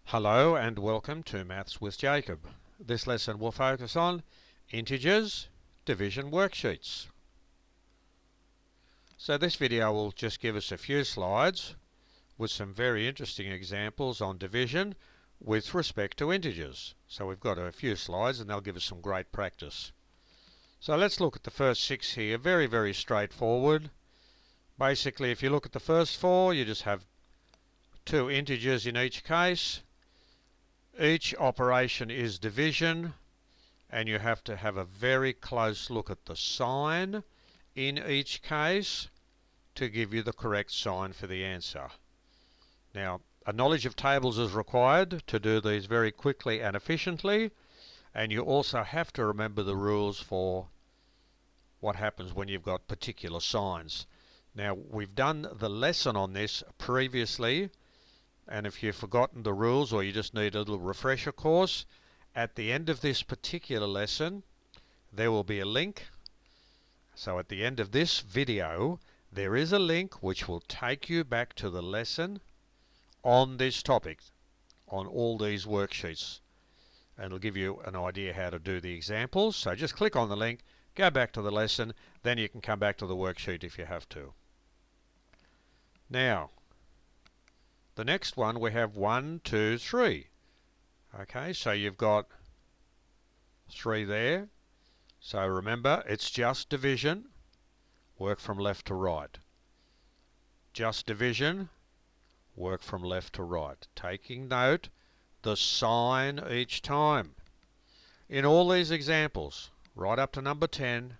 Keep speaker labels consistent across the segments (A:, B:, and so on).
A: Hello and welcome to Maths with Jacob. This lesson will focus on integers, division worksheets. So this video will just give us a few slides with some very interesting examples on division with respect to integers. So we've got a few slides and they'll give us some great practice. So let's look at the first 6 here. Very straightforward. Basically, if you look at the first 4, you just have 2 integers in each case. Each operation is division, and you have to have a very close look at the sign in each case to give you the correct sign for the answer. Now, a knowledge of tables is required to do these very quickly and efficiently, and you also have to remember the rules for what happens when you've got particular signs. Now, we've done the lesson on this previously, and if you've forgotten the rules or you just need a little refresher course, at the end of this particular lesson there will be a link. So at the end of this video there is a link which will take you back to the lesson on this topic, on all these worksheets, and it'll give you an idea how to do the examples. So just click on the link, go back to the lesson, then you can come back to the worksheet if you have to. Now, the next one we have 1, 2, 3. Okay, so you've got 3 there. So remember, it's just division. Work from left to right. Just division. Work from left to right. Taking note the sign each time. In all these examples, right up to number 10,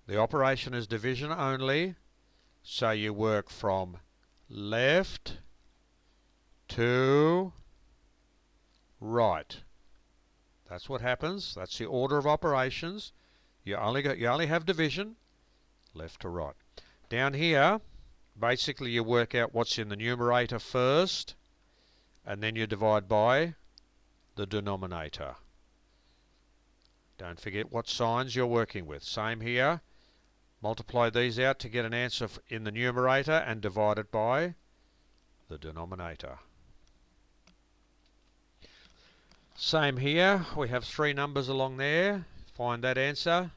A: the operation is division only. So you work from left to right. That's what happens. That's the order of operations. You only have division, left to right. Down here, basically you work out what's in the numerator first, and then you divide by the denominator. Don't forget what signs you're working with. Same here. Multiply these out to get an answer in the numerator and divide it by the denominator. Same here, we have 3 numbers along there. Find that answer,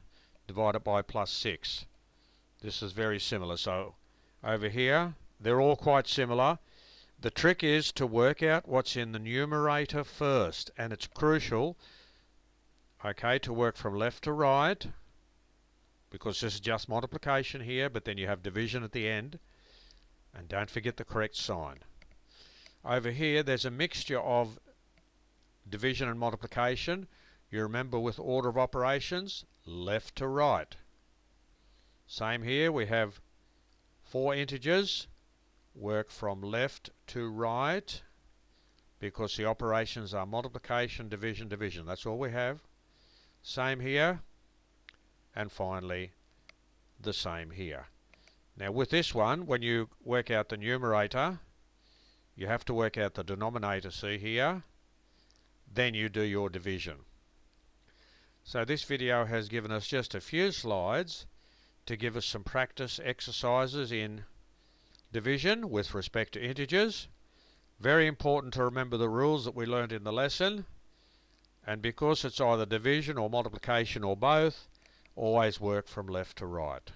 A: divide it by +6. This is very similar. So over here, they're all quite similar. The trick is to work out what's in the numerator first, and it's crucial, okay, to work from left to right, because this is just multiplication here, but then you have division at the end, and don't forget the correct sign. Over here, there's a mixture of division and multiplication. You remember with order of operations, left to right. Same here, we have 4 integers, work from left to right, because the operations are multiplication, division, division. That's all we have. Same here, and finally the same here. Now with this one, when you work out the numerator, you have to work out the denominator, see here, then you do your division. So this video has given us just a few slides to give us some practice exercises in division with respect to integers. Very important to remember the rules that we learned in the lesson, and because it's either division or multiplication or both, always work from left to right.